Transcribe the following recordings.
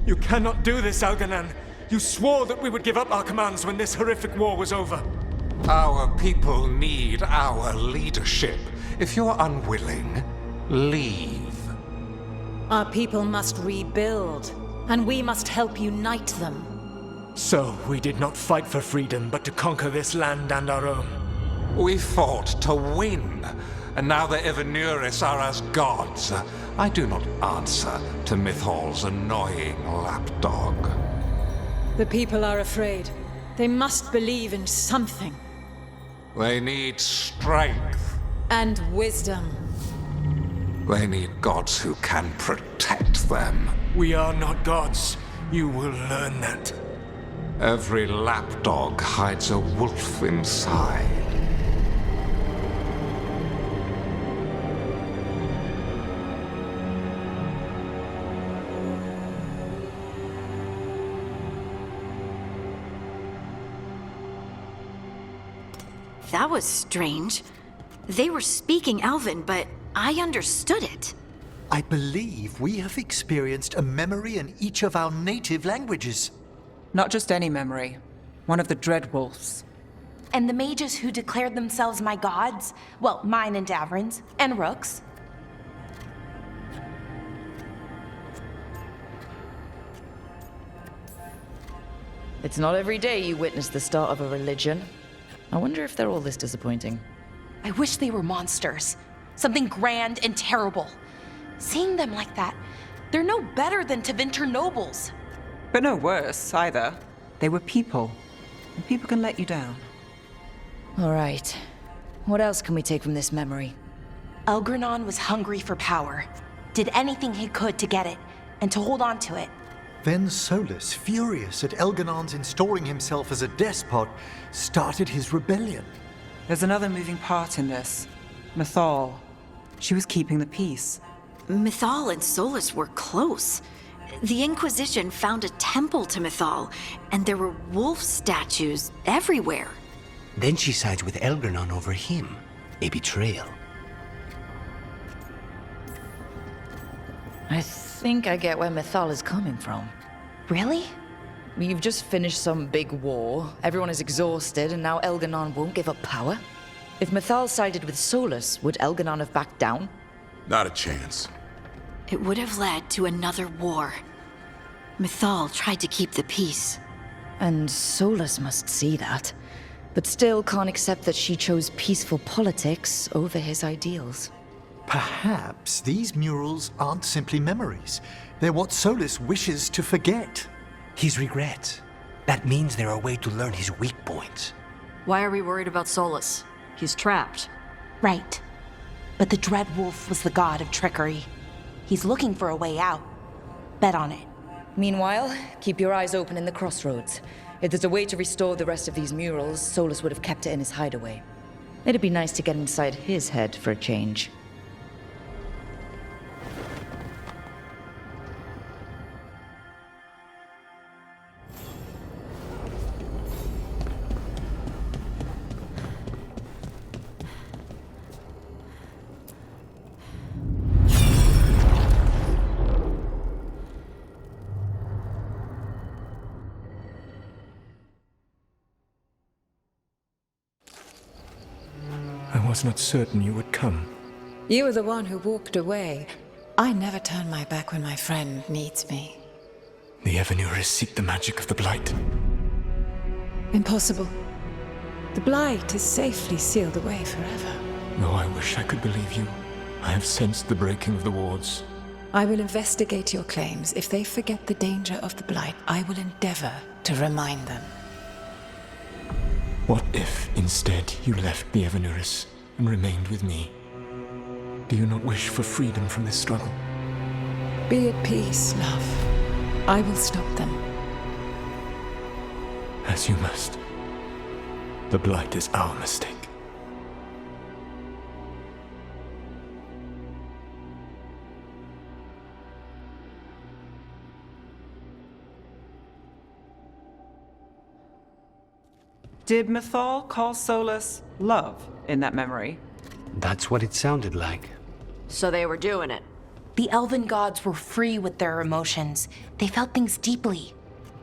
You cannot do this, Algernon. You swore that we would give up our commands when this horrific war was over. Our people need our leadership. If you're unwilling, leave. Our people must rebuild, and we must help unite them. So, we did not fight for freedom, but to conquer this land and our own. We fought to win, and now the Evenuris are as gods. I do not answer to Mythal's annoying lapdog. The people are afraid. They must believe in something. They need strength. And wisdom. They need gods who can protect them. We are not gods. You will learn that. Every lapdog hides a wolf inside. That was strange. They were speaking Elven, but I understood it. I believe we have experienced a memory in each of our native languages. Not just any memory. One of the Dreadwolves. And the mages who declared themselves my gods? Well, mine and Davrin's, and Rook's. It's not every day you witness the start of a religion. I wonder if they're all this disappointing. I wish they were monsters. Something grand and terrible. Seeing them like that, they're no better than Tevinter nobles. But no worse, either. They were people. And people can let you down. All right. What else can we take from this memory? Elgranon was hungry for power. Did anything he could to get it, and to hold on to it. Then Solus, furious at Elganon's installing himself as a despot, started his rebellion. There's another moving part in this. Mythal. She was keeping the peace. Mythal and Solus were close. The Inquisition found a temple to Mythal, and there were wolf statues everywhere. Then she sides with Elgranon over him. A betrayal. I think I get where Mythal is coming from. Really? You've just finished some big war, everyone is exhausted, and now Elganon won't give up power? If Mythal sided with Solus, would Elganon have backed down? Not a chance. It would have led to another war. Mythal tried to keep the peace. And Solus must see that, but still can't accept that she chose peaceful politics over his ideals. Perhaps these murals aren't simply memories. They're what Solus wishes to forget. His regrets. That means they're a way to learn his weak points. Why are we worried about Solus? He's trapped. Right. But the Dreadwolf was the god of trickery. He's looking for a way out. Bet on it. Meanwhile, keep your eyes open in the crossroads. If there's a way to restore the rest of these murals, Solus would have kept it in his hideaway. It'd be nice to get inside his head for a change. I was not certain you would come. You were the one who walked away. I never turn my back when my friend needs me. The Evenuris seek the magic of the Blight. Impossible. The Blight is safely sealed away forever. Though I wish I could believe you. I have sensed the breaking of the wards. I will investigate your claims. If they forget the danger of the Blight, I will endeavor to remind them. What if, instead, you left the Evenuris and remained with me? Do you not wish for freedom from this struggle? Be at peace, love. I will stop them. As you must. The Blight is our mistake. Did Mythal call Solus love in that memory? That's what it sounded like. So they were doing it. The elven gods were free with their emotions. They felt things deeply.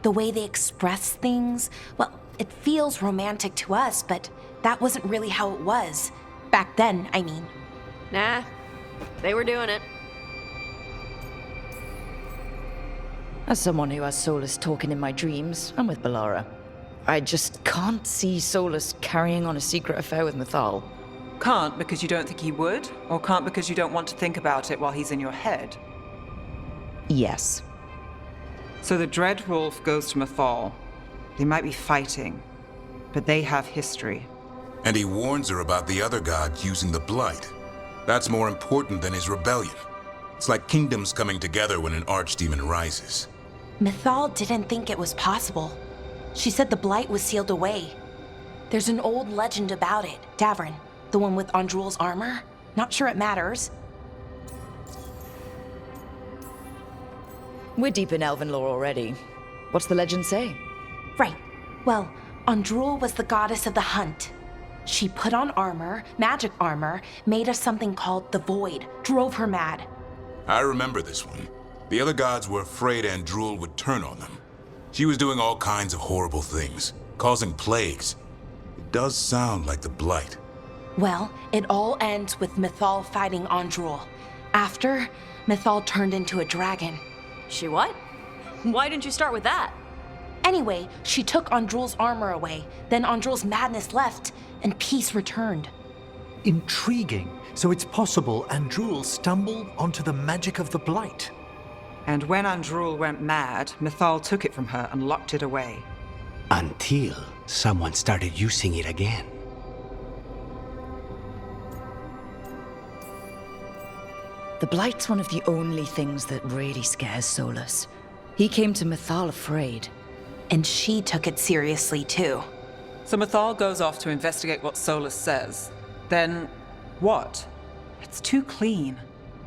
The way they express things, well, it feels romantic to us, but that wasn't really how it was. Back then, I mean. Nah, they were doing it. As someone who has Solus talking in my dreams, I'm with Balara. I just can't see Solus carrying on a secret affair with Mythal. Can't because you don't think he would, or can't because you don't want to think about it while he's in your head? Yes. So the Dread Wolf goes to Mythal. They might be fighting, but they have history. And he warns her about the other gods using the Blight. That's more important than his rebellion. It's like kingdoms coming together when an archdemon rises. Mythal didn't think it was possible. She said the Blight was sealed away. There's an old legend about it, Davrin, the one with Andrul's armor. Not sure it matters. We're deep in elven lore already. What's the legend say? Right. Well, Andrul was the goddess of the hunt. She put on armor, magic armor, made of something called the Void, drove her mad. I remember this one. The other gods were afraid Andrul would turn on them. She was doing all kinds of horrible things, causing plagues. It does sound like the Blight. Well, it all ends with Mythal fighting Andrul. After, Mythal turned into a dragon. She what? Why didn't you start with that? Anyway, she took Andrul's armor away, then Andrul's madness left, and peace returned. Intriguing. So it's possible Andrul stumbled onto the magic of the Blight. And when Andrul went mad, Mythal took it from her and locked it away. Until someone started using it again. The Blight's one of the only things that really scares Solus. He came to Mythal afraid. And she took it seriously, too. So Mythal goes off to investigate what Solus says. Then, what? It's too clean.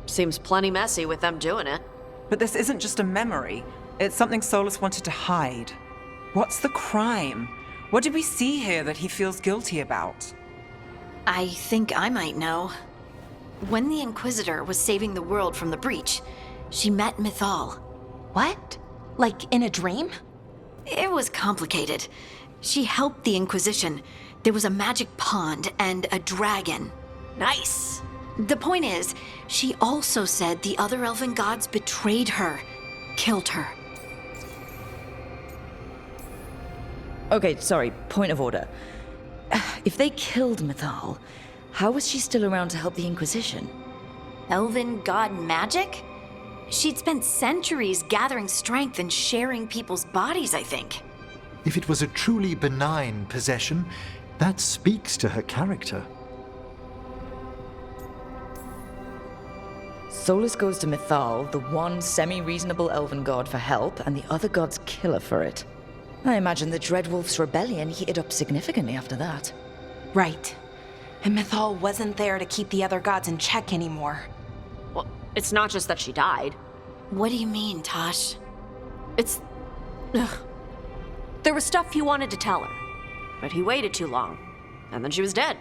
Seems plenty messy with them doing it. But this isn't just a memory. It's something Solus wanted to hide. What's the crime? What did we see here that he feels guilty about? I think I might know. When the Inquisitor was saving the world from the breach, she met Mythal. What? Like in a dream? It was complicated. She helped the Inquisition. There was a magic pond and a dragon. Nice. The point is, she also said the other elven gods betrayed her, killed her. Okay, sorry, point of order. If they killed Mythal, how was she still around to help the Inquisition? Elven god magic? She'd spent centuries gathering strength and sharing people's bodies, I think. If it was a truly benign possession, that speaks to her character. Solus goes to Mythal, the one semi-reasonable elven god, for help, and the other gods kill her for it. I imagine the Dreadwolf's rebellion heated up significantly after that. Right. And Mythal wasn't there to keep the other gods in check anymore. Well, it's not just that she died. What do you mean, Tosh? It's... Ugh. There was stuff he wanted to tell her, but he waited too long, and then she was dead.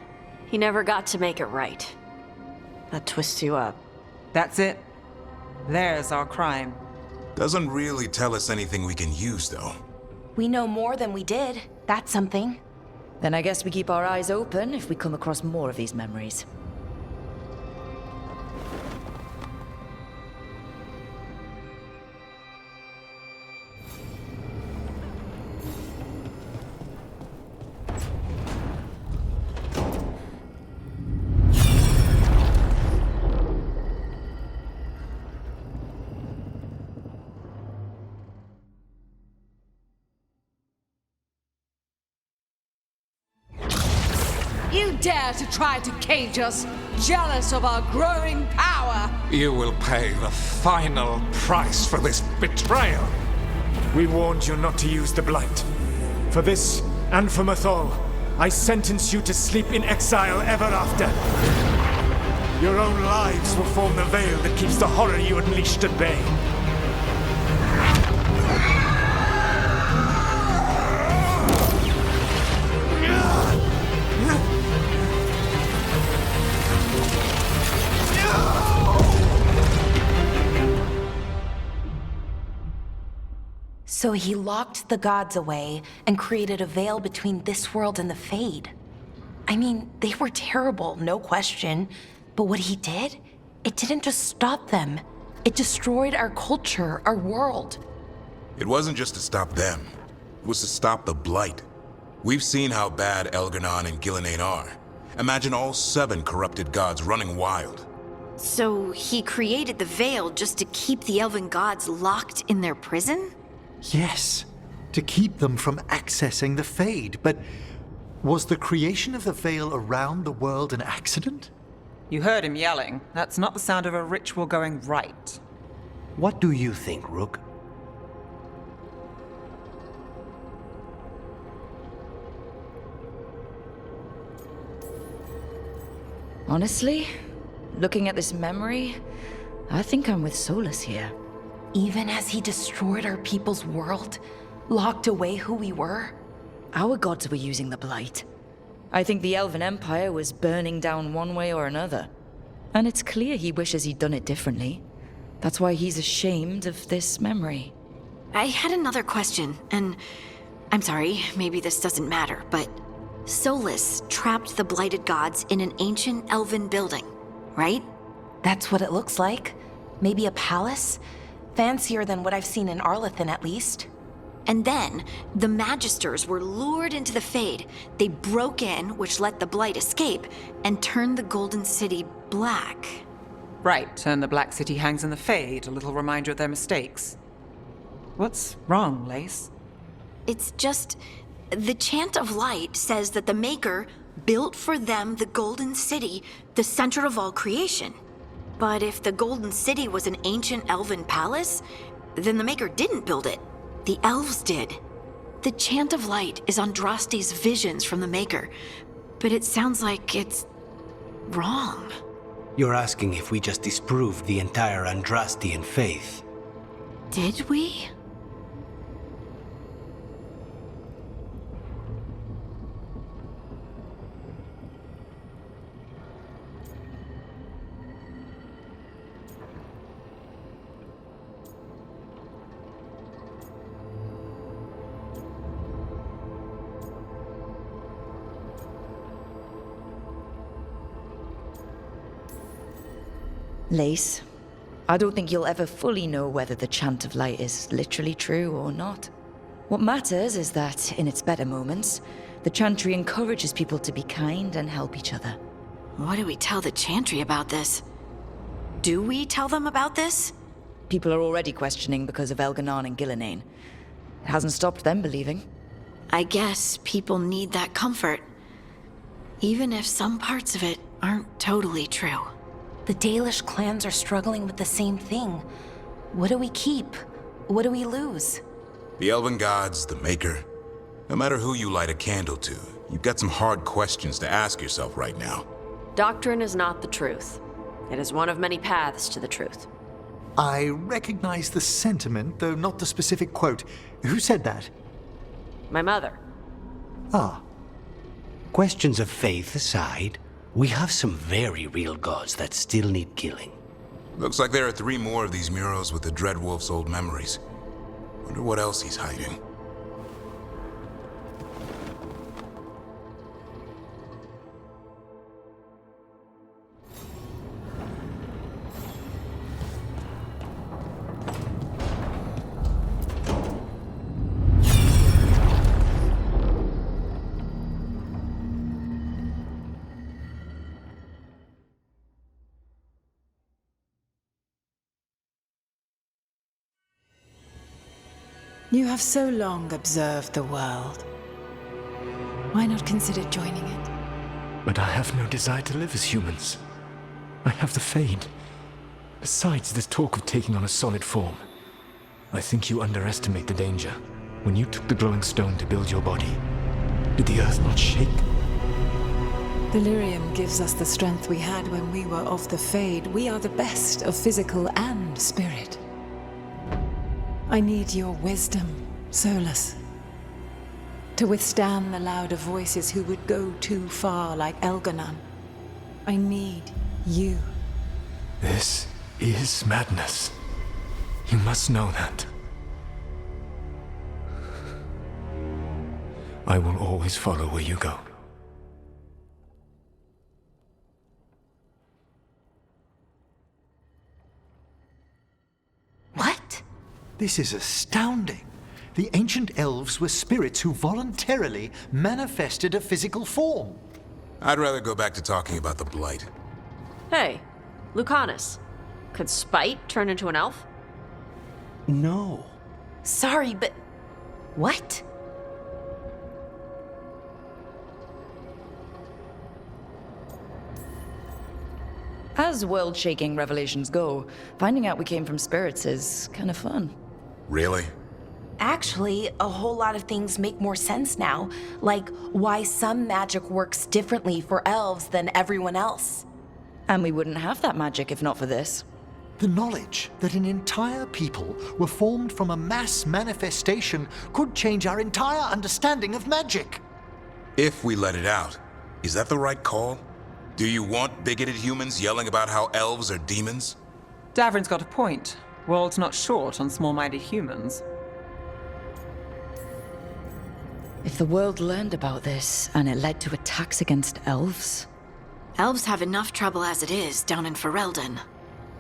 He never got to make it right. That twists you up. That's it. There's our crime. Doesn't really tell us anything we can use, though. We know more than we did. That's something. Then I guess we keep our eyes open if we come across more of these memories. You dare to try to cage us, jealous of our growing power! You will pay the final price for this betrayal. We warned you not to use the Blight. For this, and for Mythal, I sentence you to sleep in exile ever after. Your own lives will form the veil that keeps the horror you unleashed at bay. So he locked the gods away and created a veil between this world and the Fade. I mean, they were terrible, no question. But what he did, it didn't just stop them. It destroyed our culture, our world. It wasn't just to stop them. It was to stop the Blight. We've seen how bad Elganon and Gillenane are. Imagine all 7 corrupted gods running wild. So he created the Veil just to keep the elven gods locked in their prison? Yes, to keep them from accessing the Fade. But was the creation of the Veil around the world an accident? You heard him yelling. That's not the sound of a ritual going right. What do you think, Rook? Honestly, looking at this memory, I think I'm with Solus here. Even as he destroyed our people's world, locked away who we were? Our gods were using the Blight. I think the Elven Empire was burning down one way or another. And it's clear he wishes he'd done it differently. That's why he's ashamed of this memory. I had another question, and I'm sorry, maybe this doesn't matter, but Solus trapped the blighted gods in an ancient elven building, right? That's what it looks like. Maybe a palace? Fancier than what I've seen in Arlethan, at least. And then, the Magisters were lured into the Fade. They broke in, which let the Blight escape, and turned the Golden City black. Right, and the Black City hangs in the Fade, a little reminder of their mistakes. What's wrong, Lace? It's just... the Chant of Light says that the Maker built for them the Golden City, the center of all creation. But if the Golden City was an ancient elven palace, then the Maker didn't build it. The elves did. The Chant of Light is Andraste's visions from the Maker, but it sounds like it's wrong. You're asking if we just disproved the entire Andrastian faith. Did we? Lace, I don't think you'll ever fully know whether the Chant of Light is literally true or not. What matters is that, in its better moments, the Chantry encourages people to be kind and help each other. What do we tell the Chantry about this? Do we tell them about this? People are already questioning because of Elganon and Gillenane. It hasn't stopped them believing. I guess people need that comfort, even if some parts of it aren't totally true. The Dalish clans are struggling with the same thing. What do we keep? What do we lose? The elven gods, the Maker. No matter who you light a candle to, you've got some hard questions to ask yourself right now. Doctrine is not the truth. It is one of many paths to the truth. I recognize the sentiment, though not the specific quote. Who said that? My mother. Ah. Questions of faith aside, we have some very real gods that still need killing. Looks like there are 3 more of these murals with the Dreadwolf's old memories. Wonder what else he's hiding. You have so long observed the world. Why not consider joining it? But I have no desire to live as humans. I have the Fade. Besides, this talk of taking on a solid form. I think you underestimate the danger. When you took the glowing stone to build your body, did the earth not shake? Delirium gives us the strength we had when we were of the Fade. We are the best of physical and spirit. I need your wisdom, Solus, to withstand the louder voices who would go too far like Elganon. I need you. This is madness. You must know that. I will always follow where you go. What? This is astounding. The ancient elves were spirits who voluntarily manifested a physical form. I'd rather go back to talking about the Blight. Hey, Lucanus. Could Spite turn into an elf? No. Sorry, but... What? As world-shaking revelations go, finding out we came from spirits is kind of fun. Really? Actually, a whole lot of things make more sense now. Like why some magic works differently for elves than everyone else. And we wouldn't have that magic if not for this. The knowledge that an entire people were formed from a mass manifestation could change our entire understanding of magic. If we let it out, is that the right call? Do you want bigoted humans yelling about how elves are demons? Davrin's got a point. World's not short on small-minded humans. If the world learned about this and it led to attacks against elves... Elves have enough trouble as it is down in Ferelden.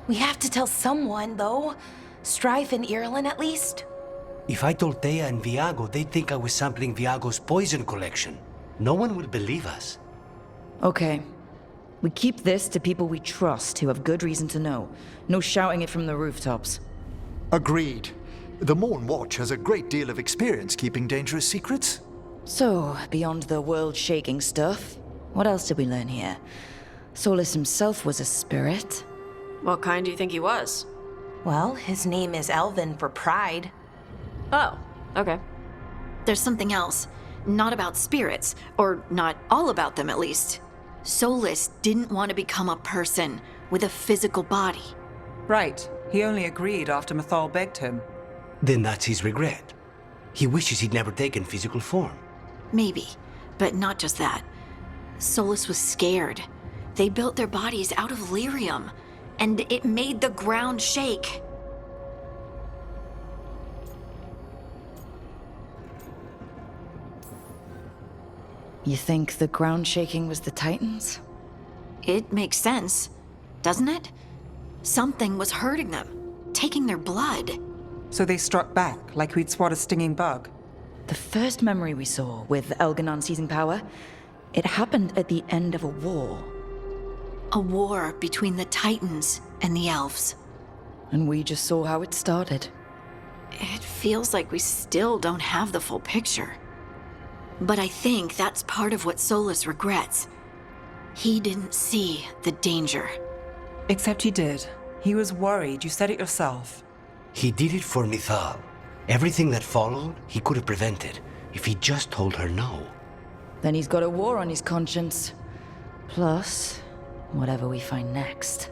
We have to tell someone, though. Strife and Irulan, at least. If I told Thea and Viago, they'd think I was sampling Viago's poison collection. No one would believe us. Okay. We keep this to people we trust who have good reason to know. No shouting it from the rooftops. Agreed. The Morn Watch has a great deal of experience keeping dangerous secrets. So, beyond the world-shaking stuff, what else did we learn here? Solus himself was a spirit. What kind do you think he was? Well, his name is Elven for pride. Oh, okay. There's something else. Not about spirits, or not all about them at least. Solus didn't want to become a person with a physical body. Right. He only agreed after Mythal begged him. Then that's his regret. He wishes he'd never taken physical form. Maybe, but not just that. Solus was scared. They built their bodies out of lyrium, and it made the ground shake. You think the ground shaking was the Titans? It makes sense, doesn't it? Something was hurting them, taking their blood. So they struck back, like we'd swat a stinging bug. The first memory we saw with Elganon seizing power, it happened at the end of a war. A war between the Titans and the elves. And we just saw how it started. It feels like we still don't have the full picture. But I think that's part of what Solus regrets. He didn't see the danger. Except he did. He was worried, you said it yourself. He did it for Mythal. Everything that followed, he could have prevented, if he just told her no. Then he's got a war on his conscience. Plus, whatever we find next.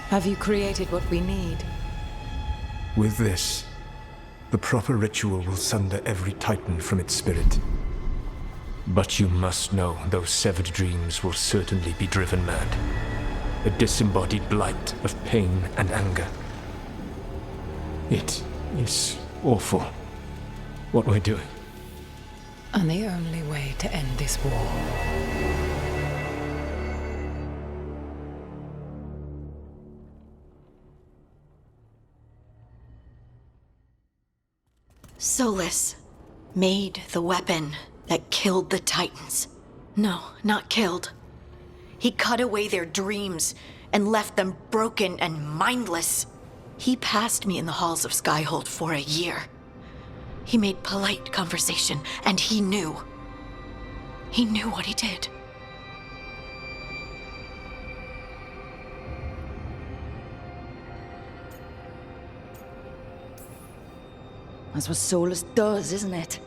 Have you created what we need? With this, the proper ritual will sunder every Titan from its spirit. But you must know those severed dreams will certainly be driven mad. A disembodied blight of pain and anger. It is awful what we're doing. And the only way to end this war. Solus made the weapon that killed the Titans. No, not killed. He cut away their dreams and left them broken and mindless. He passed me in the halls of Skyhold for a year. He made polite conversation, and he knew. He knew what he did. That's what Solus does, isn't it?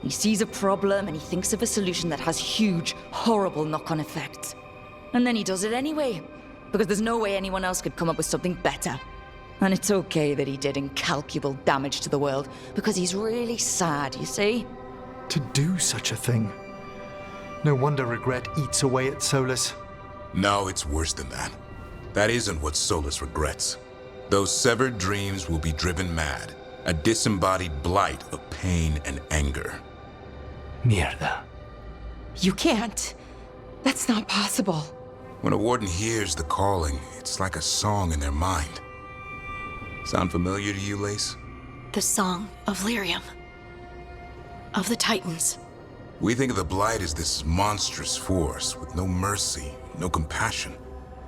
He sees a problem and he thinks of a solution that has huge, horrible knock-on effects. And then he does it anyway, because there's no way anyone else could come up with something better. And it's okay that he did incalculable damage to the world, because he's really sad, you see? To do such a thing. No wonder regret eats away at Solus. No, it's worse than that. That isn't what Solus regrets. Those severed dreams will be driven mad. A disembodied blight of pain and anger. Mierda. You can't. That's not possible. When a warden hears the calling, it's like a song in their mind. Sound familiar to you, Lace? The Song of Lyrium. Of the Titans. We think of the Blight as this monstrous force with no mercy, no compassion.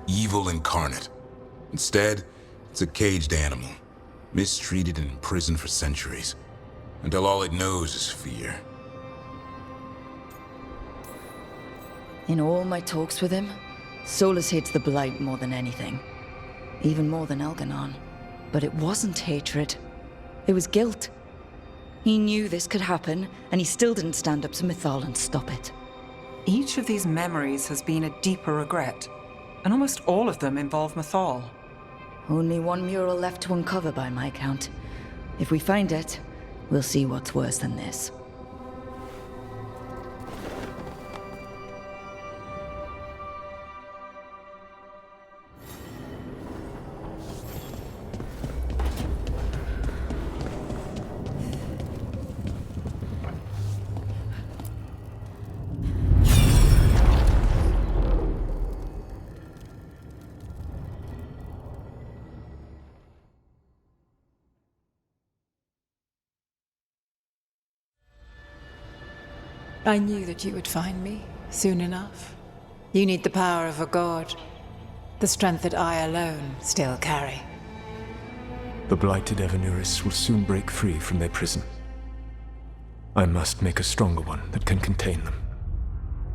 Evil incarnate. Instead, it's a caged animal. Mistreated and imprisoned for centuries. Until all it knows is fear. In all my talks with him, Solus hates the Blight more than anything. Even more than Elganon. But it wasn't hatred. It was guilt. He knew this could happen, and he still didn't stand up to Mythal and stop it. Each of these memories has been a deeper regret, and almost all of them involve Mythal. Only one mural left to uncover by my count. If we find it, we'll see what's worse than this. I knew that you would find me soon enough. You need the power of a god, the strength that I alone still carry. The blighted Evanuris will soon break free from their prison. I must make a stronger one that can contain them.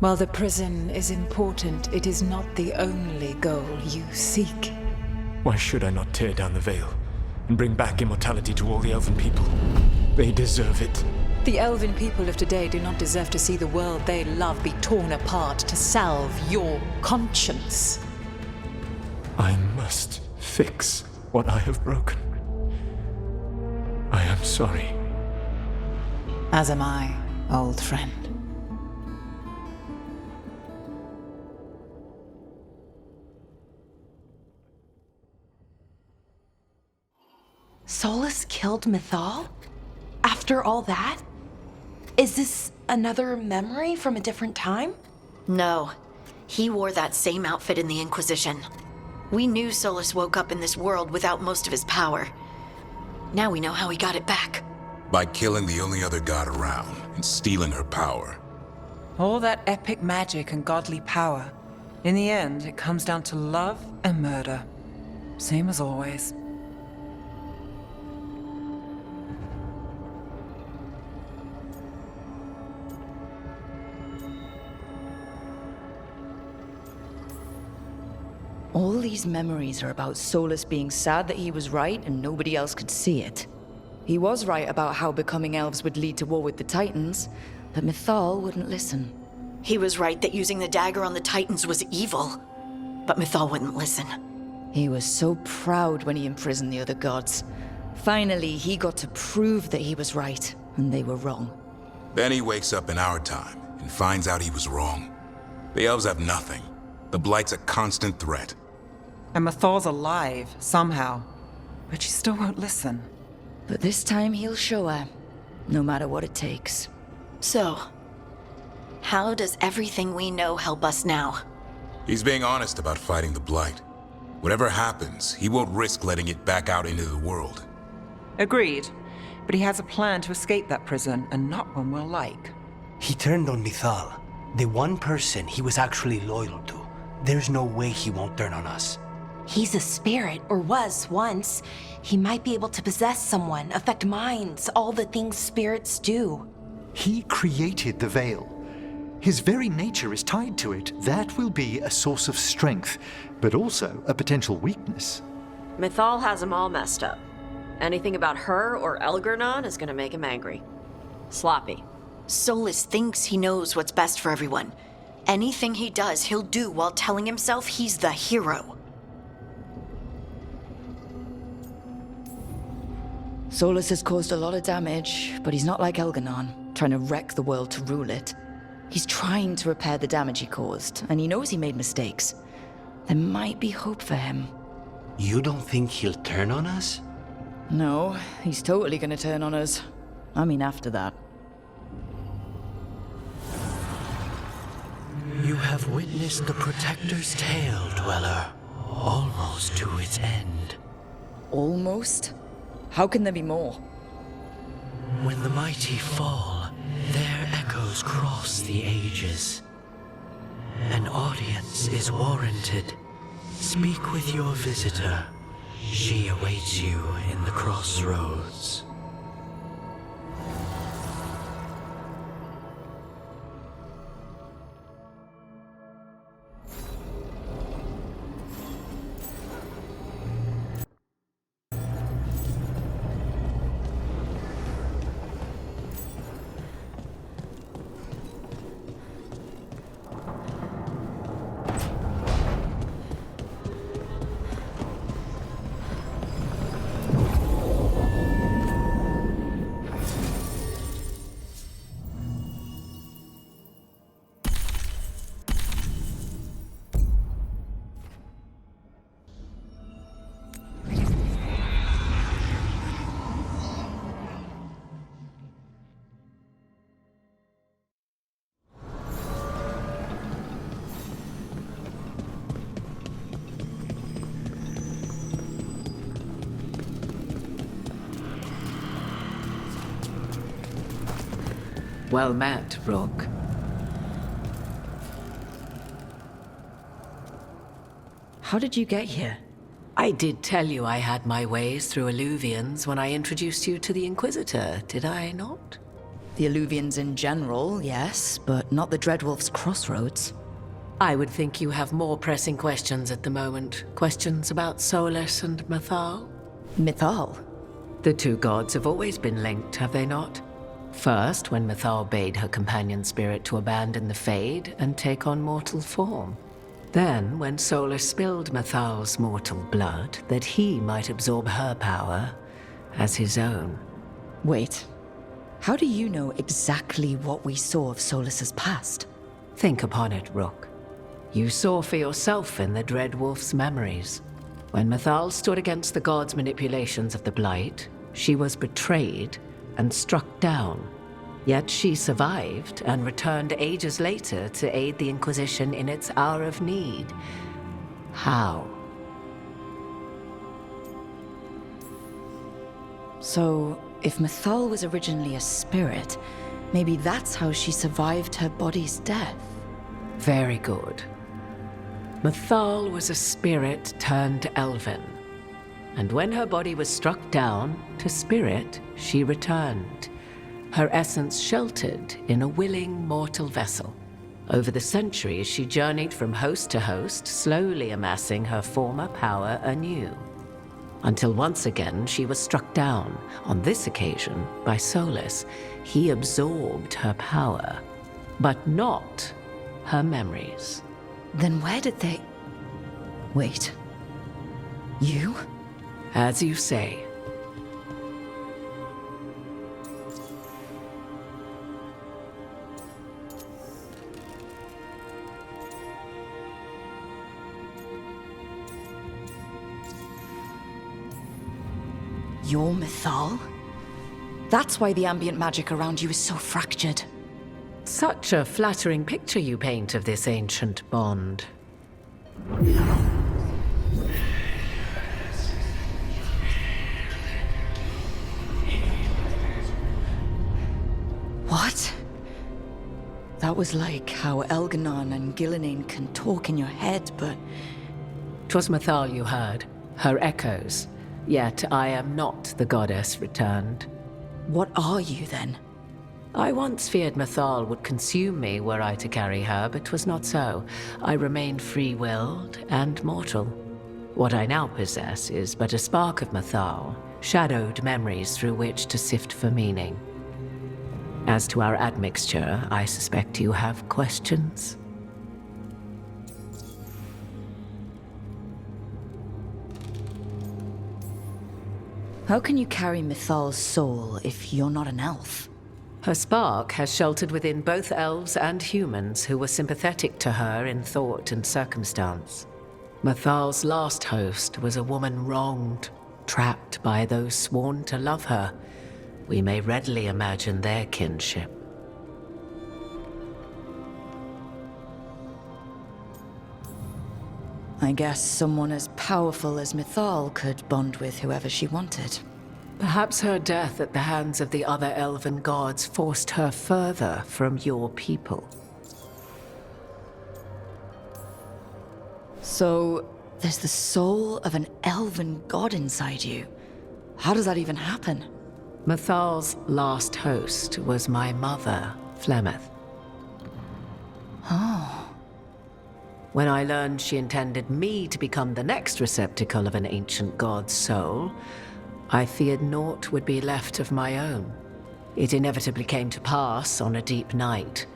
While the prison is important, it is not the only goal you seek. Why should I not tear down the veil and bring back immortality to all the Elven people? They deserve it. The Elven people of today do not deserve to see the world they love be torn apart to salve your conscience. I must fix what I have broken. I am sorry. As am I, old friend. Solus killed Mythal? After all that? Is this another memory from a different time? No. He wore that same outfit in the Inquisition. We knew Solus woke up in this world without most of his power. Now we know how he got it back. By killing the only other god around and stealing her power. All that epic magic and godly power. In the end, it comes down to love and murder. Same as always. All these memories are about Solus being sad that he was right and nobody else could see it. He was right about how becoming elves would lead to war with the Titans, but Mythal wouldn't listen. He was right that using the dagger on the Titans was evil, but Mythal wouldn't listen. He was so proud when he imprisoned the other gods. Finally, he got to prove that he was right, and they were wrong. Then he wakes up in our time and finds out he was wrong. The elves have nothing. The Blight's a constant threat. And Mythal's alive, somehow. But she still won't listen. But this time he'll show her, no matter what it takes. So, how does everything we know help us now? He's being honest about fighting the Blight. Whatever happens, he won't risk letting it back out into the world. Agreed. But he has a plan to escape that prison, and not one we'll like. He turned on Mythal, the one person he was actually loyal to. There's no way he won't turn on us. He's a spirit, or was once. He might be able to possess someone, affect minds, all the things spirits do. He created the veil. His very nature is tied to it. That will be a source of strength, but also a potential weakness. Mythal has him all messed up. Anything about her or Elgarnon is gonna make him angry. Sloppy. Solus thinks he knows what's best for everyone. Anything he does, he'll do while telling himself he's the hero. Solus has caused a lot of damage, but he's not like Elganon, trying to wreck the world to rule it. He's trying to repair the damage he caused, and he knows he made mistakes. There might be hope for him. You don't think he'll turn on us? No, he's totally gonna turn on us. I mean, after that. You have witnessed the Protector's tale, Dweller, almost to its end. Almost? How can there be more? When the mighty fall, their echoes cross the ages. An audience is warranted. Speak with your visitor. She awaits you in the crossroads. Well met, Rook. How did you get here? I did tell you I had my ways through Illuvians when I introduced you to the Inquisitor, did I not? The Illuvians in general, yes, but not the Dreadwolf's crossroads. I would think you have more pressing questions at the moment. Questions about Solus and Mythal? Mythal? The two gods have always been linked, have they not? First, when Mythal bade her companion spirit to abandon the Fade and take on mortal form. Then, when Solus spilled Mythal's mortal blood, that he might absorb her power as his own. Wait, how do you know exactly what we saw of Solus's past? Think upon it, Rook. You saw for yourself in the Dreadwolf's memories. When Mythal stood against the gods' manipulations of the Blight, she was betrayed and struck down. Yet she survived and returned ages later to aid the Inquisition in its hour of need. How? So, if Mythal was originally a spirit, maybe that's how she survived her body's death. Very good. Mythal was a spirit turned elven. And when her body was struck down, to spirit, she returned. Her essence sheltered in a willing mortal vessel. Over the centuries, she journeyed from host to host, slowly amassing her former power anew. Until once again, she was struck down, on this occasion, by Solus. He absorbed her power, but not her memories. Then where did they... Wait. You? As you say. You're Mythal? That's why the ambient magic around you is so fractured. Such a flattering picture you paint of this ancient bond. What? That was like how Elganon and Gillenane can talk in your head, but... 'Twas Mythal you heard, her echoes. Yet I am not the goddess returned. What are you, then? I once feared Mythal would consume me were I to carry her, but 'twas not so. I remained free-willed and mortal. What I now possess is but a spark of Mythal, shadowed memories through which to sift for meaning. As to our admixture, I suspect you have questions. How can you carry Mythal's soul if you're not an elf? Her spark has sheltered within both elves and humans who were sympathetic to her in thought and circumstance. Mythal's last host was a woman wronged, trapped by those sworn to love her. We may readily imagine their kinship. I guess someone as powerful as Mythal could bond with whoever she wanted. Perhaps her death at the hands of the other elven gods forced her further from your people. So, there's the soul of an elven god inside you. How does that even happen? Mythal's last host was my mother, Flemeth. Oh. When I learned she intended me to become the next receptacle of an ancient god's soul, I feared naught would be left of my own. It inevitably came to pass on a deep night.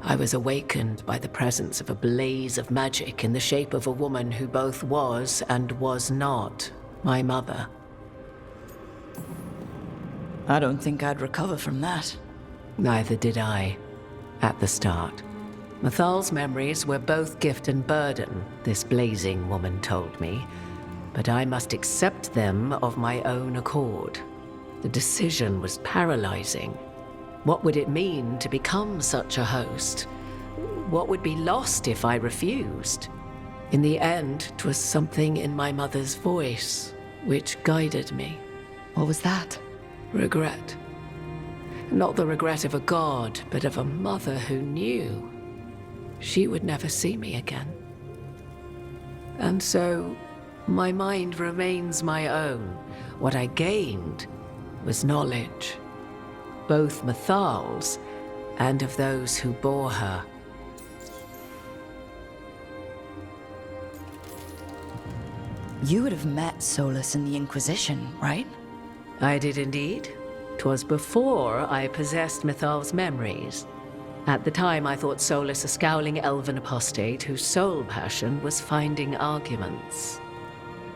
I was awakened by the presence of a blaze of magic in the shape of a woman who both was and was not my mother. I don't think I'd recover from that. Neither did I, at the start. Mythal's memories were both gift and burden, this blazing woman told me, but I must accept them of my own accord. The decision was paralyzing. What would it mean to become such a host? What would be lost if I refused? In the end, 'twas something in my mother's voice which guided me. What was that? Regret. Not the regret of a god, but of a mother who knew she would never see me again. And so, my mind remains my own. What I gained was knowledge, both Mythal's and of those who bore her. You would have met Solus in the Inquisition, right? I did indeed. 'Twas before I possessed Mythal's memories. At the time, I thought Solus a scowling elven apostate whose sole passion was finding arguments.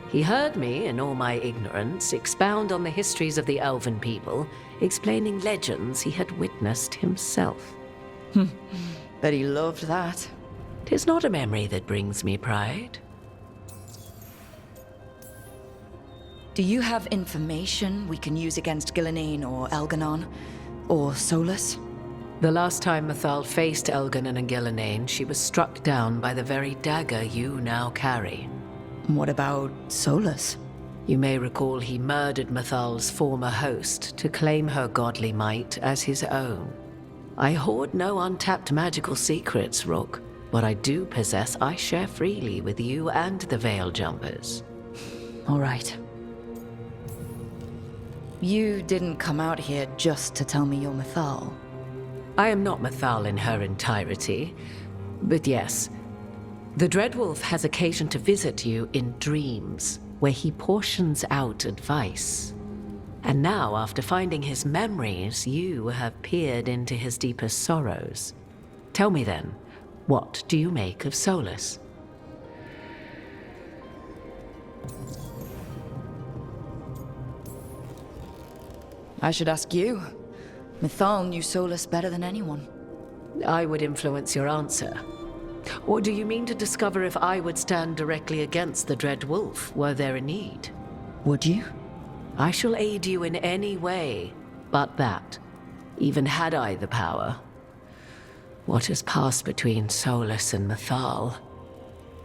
He heard me, in all my ignorance, expound on the histories of the elven people, explaining legends he had witnessed himself. Bet he loved that. 'Tis not a memory that brings me pride. Do you have information we can use against Gillenane or Elganon? Or Solus? The last time Mythal faced Elganon and Gillenane, she was struck down by the very dagger you now carry. What about Solus? You may recall he murdered Mythal's former host to claim her godly might as his own. I hoard no untapped magical secrets, Rook. What I do possess, I share freely with you and the Veil Jumpers. All right. You didn't come out here just to tell me you're Mythal. I am not Mythal in her entirety, but yes, the Dreadwolf has occasion to visit you in dreams, where he portions out advice. And now, after finding his memories, you have peered into his deepest sorrows. Tell me then, what do you make of Solus? I should ask you. Mythal knew Solus better than anyone. I would influence your answer. Or do you mean to discover if I would stand directly against the Dread Wolf were there a need? Would you? I shall aid you in any way but that, even had I the power. What has passed between Solus and Mythal?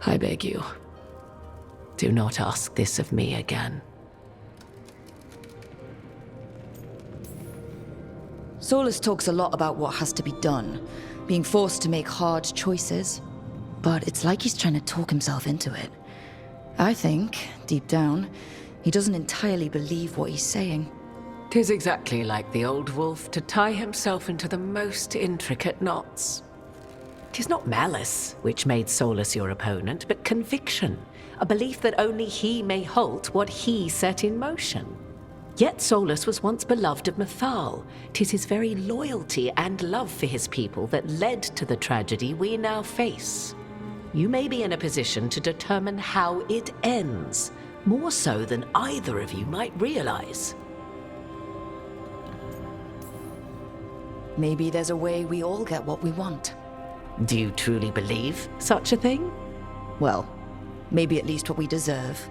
I beg you, do not ask this of me again. Solus talks a lot about what has to be done, being forced to make hard choices. But it's like he's trying to talk himself into it. I think, deep down, he doesn't entirely believe what he's saying. 'Tis exactly like the old wolf to tie himself into the most intricate knots. 'Tis not malice which made Solus your opponent, but conviction, a belief that only he may halt what he set in motion. Yet Solus was once beloved of Mythal. 'Tis his very loyalty and love for his people that led to the tragedy we now face. You may be in a position to determine how it ends, more so than either of you might realize. Maybe there's a way we all get what we want. Do you truly believe such a thing? Well, maybe at least what we deserve.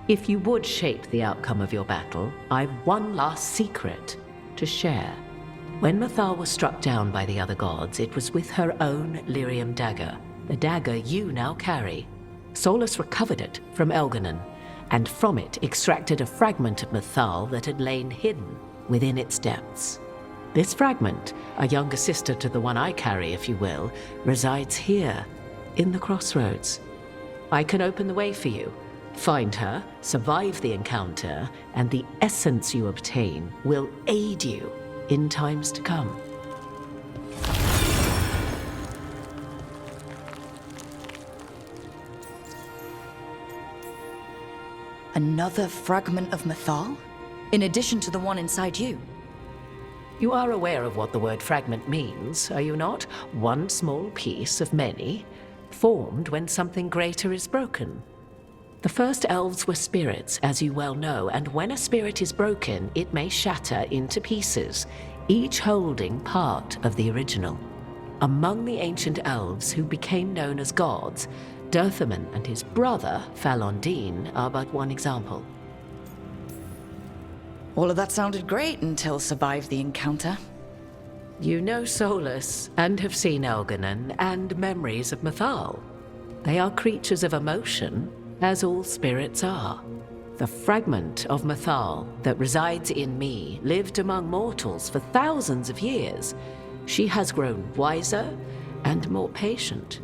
If you would shape the outcome of your battle, I've one last secret to share. When Mythal was struck down by the other gods, it was with her own lyrium dagger, the dagger you now carry. Solus recovered it from Elganon, and from it extracted a fragment of Mythal that had lain hidden within its depths. This fragment, a younger sister to the one I carry, if you will, resides here, in the crossroads. I can open the way for you. Find her, survive the encounter, and the essence you obtain will aid you in times to come. Another fragment of Mythal? In addition to the one inside you? You are aware of what the word fragment means, are you not? One small piece of many, formed when something greater is broken. The first elves were spirits, as you well know, and when a spirit is broken, it may shatter into pieces, each holding part of the original. Among the ancient elves who became known as gods, Dirthaman and his brother, Falondine, are but one example. All of that sounded great until survived the encounter. You know Solus, and have seen Elganon, and memories of Mythal. They are creatures of emotion, as all spirits are. The fragment of Mythal that resides in me lived among mortals for thousands of years. She has grown wiser and more patient.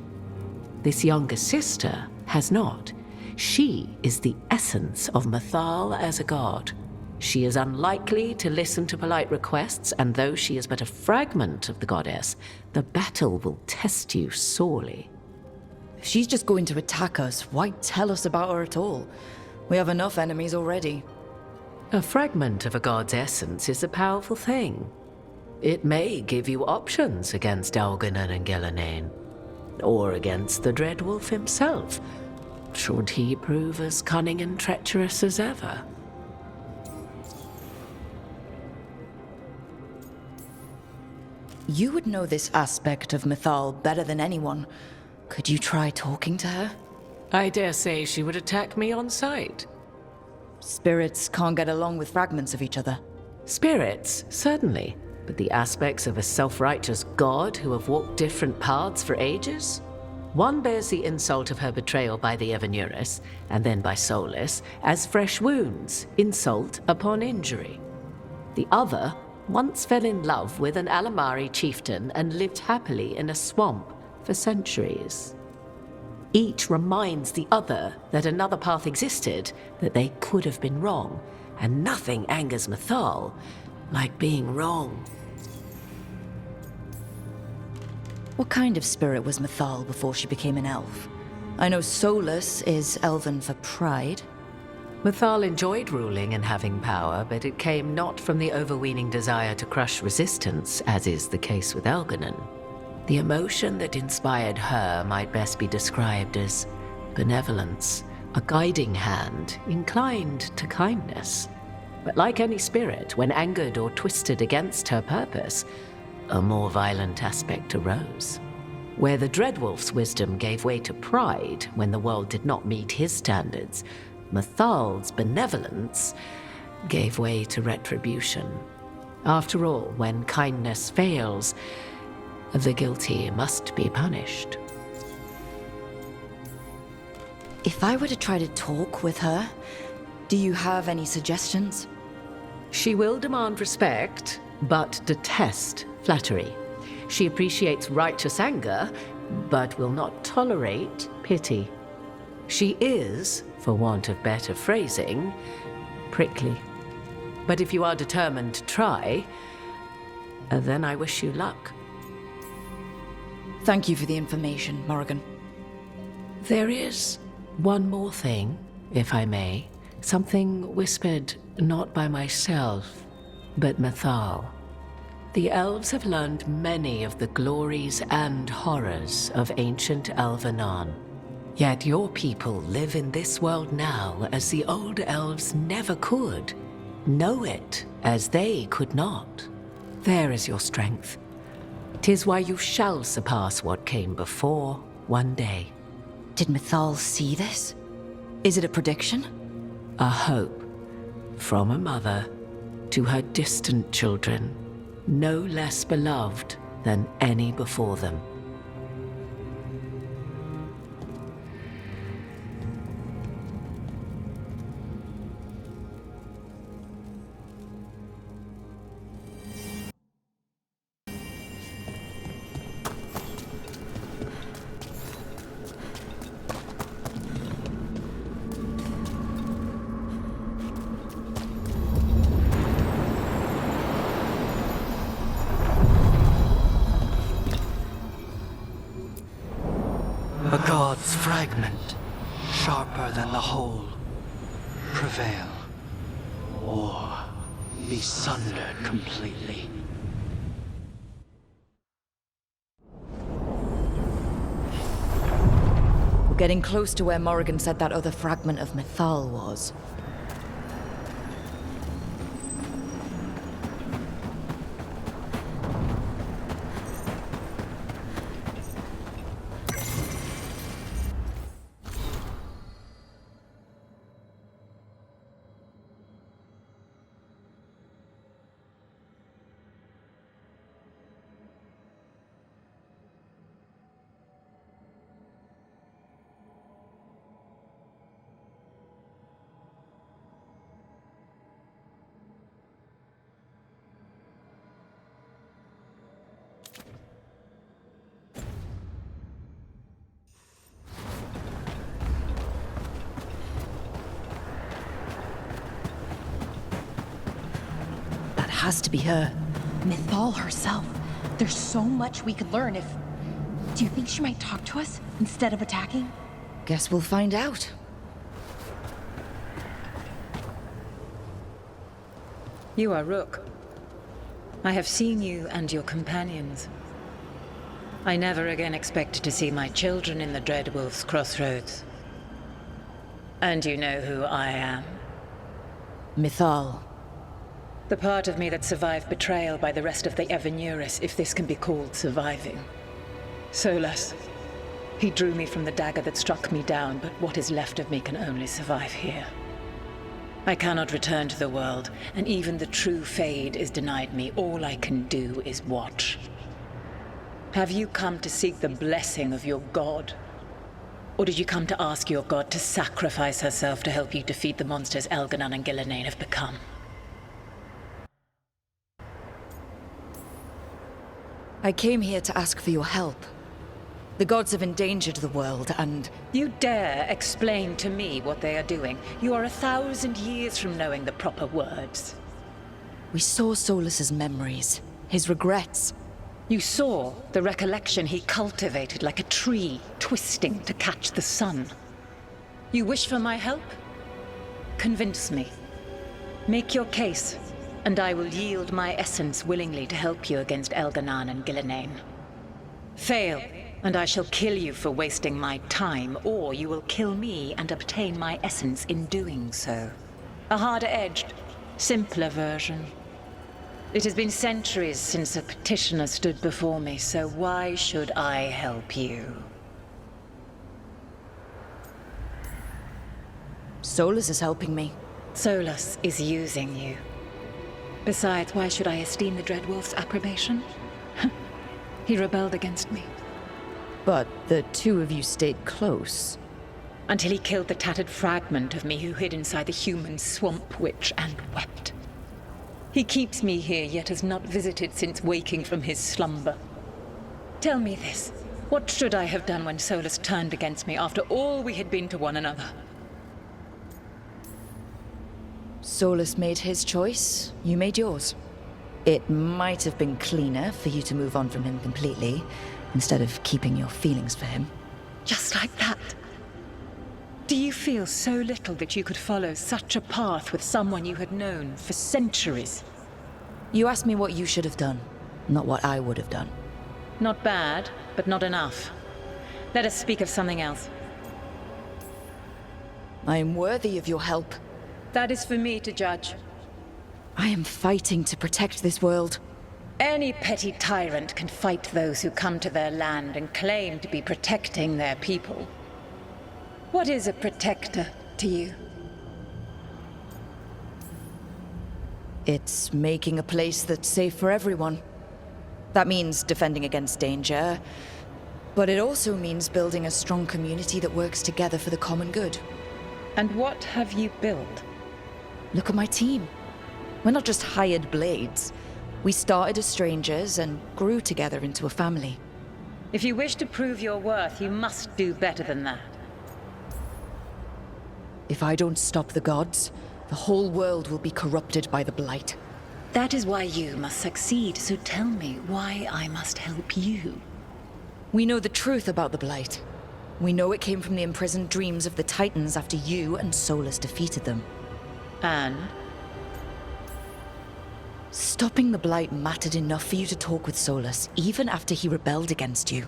This younger sister has not. She is the essence of Mythal as a god. She is unlikely to listen to polite requests, and though she is but a fragment of the goddess, the battle will test you sorely. If she's just going to attack us, why tell us about her at all? We have enough enemies already. A fragment of a god's essence is a powerful thing. It may give you options against Elganon and Gillenane, or against the Dreadwolf himself, should he prove as cunning and treacherous as ever. You would know this aspect of Mythal better than anyone. Could you try talking to her? I dare say she would attack me on sight. Spirits can't get along with fragments of each other. Spirits, certainly. But the aspects of a self-righteous god who have walked different paths for ages? One bears the insult of her betrayal by the Evanuris, and then by Solus, as fresh wounds, insult upon injury. The other once fell in love with an Alamari chieftain and lived happily in a swamp for centuries. Each reminds the other that another path existed, that they could have been wrong, and nothing angers Mythal like being wrong. What kind of spirit was Mythal before she became an elf? I know Solus is elven for pride. Mythal enjoyed ruling and having power, but it came not from the overweening desire to crush resistance, as is the case with Elganon. The emotion that inspired her might best be described as benevolence, a guiding hand inclined to kindness. But like any spirit, when angered or twisted against her purpose, a more violent aspect arose. Where the Dreadwolf's wisdom gave way to pride when the world did not meet his standards, Mythal's benevolence gave way to retribution. After all, when kindness fails, the guilty must be punished. If I were to try to talk with her, do you have any suggestions? She will demand respect, but detest flattery. She appreciates righteous anger, but will not tolerate pity. She is, for want of better phrasing, prickly. But if you are determined to try, then I wish you luck. Thank you for the information, Morrigan. There is one more thing, if I may. Something whispered not by myself, but Mithal. The elves have learned many of the glories and horrors of ancient Elvenon. Yet your people live in this world now as the old elves never could. Know it as they could not. There is your strength. 'Tis why you shall surpass what came before one day. Did Mithal see this? Is it a prediction? A hope. From a mother to her distant children, no less beloved than any before them. A god's fragment, sharper than the whole. Prevail, or be sundered completely. We're getting close to where Morrigan said that other fragment of Mithal was. Has to be her. Mithal herself. There's so much we could learn if... Do you think she might talk to us instead of attacking? Guess we'll find out. You are Rook. I have seen you and your companions. I never again expected to see my children in the Dreadwolf's crossroads. And you know who I am? Mithal. The part of me that survived betrayal by the rest of the Evanuris, if this can be called surviving. Solas. He drew me from the dagger that struck me down, but what is left of me can only survive here. I cannot return to the world, and even the true Fade is denied me. All I can do is watch. Have you come to seek the blessing of your god? Or did you come to ask your god to sacrifice herself to help you defeat the monsters Elganon and Gillenane have become? I came here to ask for your help. The gods have endangered the world, and... You dare explain to me what they are doing? You are 1,000 years from knowing the proper words. We saw Solas's memories, his regrets. You saw the recollection he cultivated like a tree, twisting to catch the sun. You wish for my help? Convince me. Make your case, and I will yield my essence willingly to help you against Elganon and Gillenane. Fail, and I shall kill you for wasting my time, or you will kill me and obtain my essence in doing so. A harder-edged, simpler version. It has been centuries since a petitioner stood before me, so why should I help you? Solas is helping me. Solas is using you. Besides, why should I esteem the Dreadwolf's approbation? He rebelled against me. But the two of you stayed close. Until he killed the tattered fragment of me who hid inside the human swamp witch and wept. He keeps me here, yet has not visited since waking from his slumber. Tell me this. What should I have done when Solas turned against me after all we had been to one another? Solas made his choice, you made yours. It might have been cleaner for you to move on from him completely, instead of keeping your feelings for him. Just like that. Do you feel so little that you could follow such a path with someone you had known for centuries? You asked me what you should have done, not what I would have done. Not bad, but not enough. Let us speak of something else. I am worthy of your help. That is for me to judge. I am fighting to protect this world. Any petty tyrant can fight those who come to their land and claim to be protecting their people. What is a protector to you? It's making a place that's safe for everyone. That means defending against danger, but it also means building a strong community that works together for the common good. And what have you built? Look at my team. We're not just hired blades. We started as strangers and grew together into a family. If you wish to prove your worth, you must do better than that. If I don't stop the gods, the whole world will be corrupted by the Blight. That is why you must succeed, so tell me why I must help you. We know the truth about the Blight. We know it came from the imprisoned dreams of the Titans after you and Solus defeated them. And? Stopping the Blight mattered enough for you to talk with Solus, even after he rebelled against you.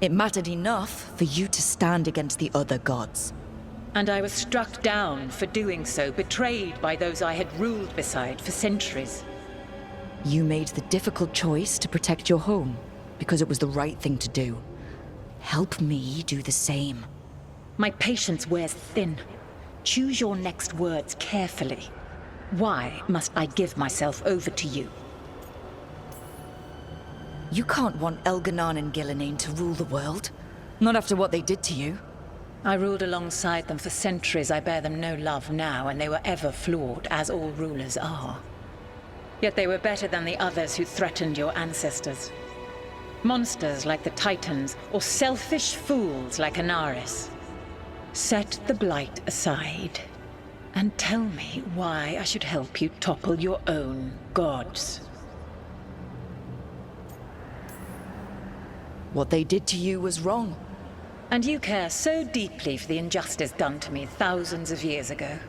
It mattered enough for you to stand against the other gods. And I was struck down for doing so, betrayed by those I had ruled beside for centuries. You made the difficult choice to protect your home, because it was the right thing to do. Help me do the same. My patience wears thin. Choose your next words carefully. Why must I give myself over to you? You can't want Elganon and Gillenane to rule the world. Not after what they did to you. I ruled alongside them for centuries. I bear them no love now, and they were ever flawed, as all rulers are. Yet they were better than the others who threatened your ancestors. Monsters like the Titans, or selfish fools like Anaris. Set the Blight aside, and tell me why I should help you topple your own gods. What they did to you was wrong. And you care so deeply for the injustice done to me thousands of years ago.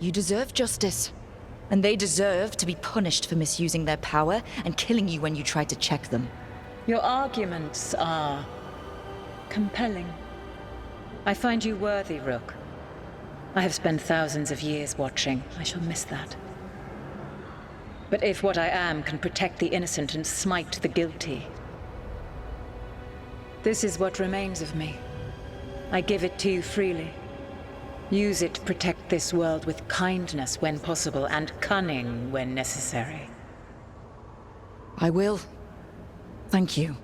You deserve justice. And they deserve to be punished for misusing their power and killing you when you tried to check them. Your arguments are compelling. I find you worthy, Rook. I have spent thousands of years watching. I shall miss that. But if what I am can protect the innocent and smite the guilty, this is what remains of me. I give it to you freely. Use it to protect this world with kindness when possible and cunning when necessary. I will. Thank you.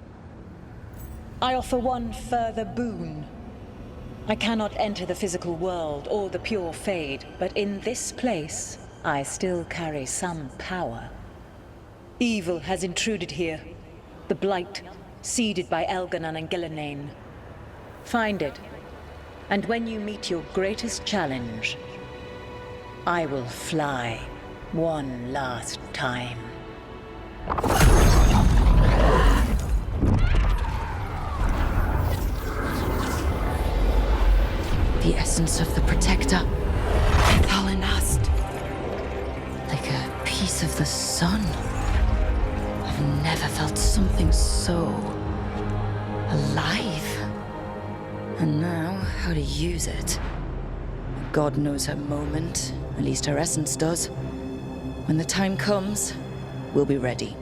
I offer one further boon. I cannot enter the physical world or the pure Fade, but in this place, I still carry some power. Evil has intruded here. The Blight, seeded by Elganon and Gillenane. Find it, and when you meet your greatest challenge, I will fly one last time. The essence of the Protector. Thalanast. Like a piece of the sun. I've never felt something so alive. And now, how to use it. God knows her moment. At least her essence does. When the time comes, we'll be ready.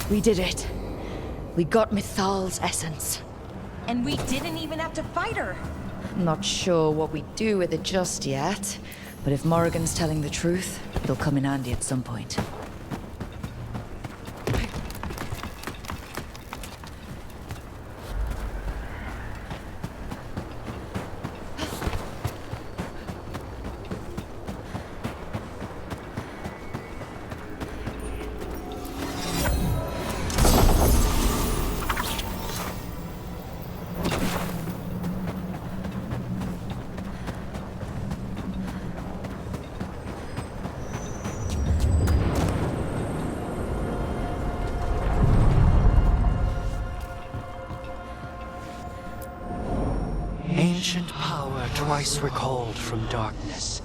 We did it. We got Mythal's essence. And we didn't even have to fight her. Not sure what we do with it just yet, but if Morrigan's telling the truth, it'll come in handy at some point. twice recalled from darkness,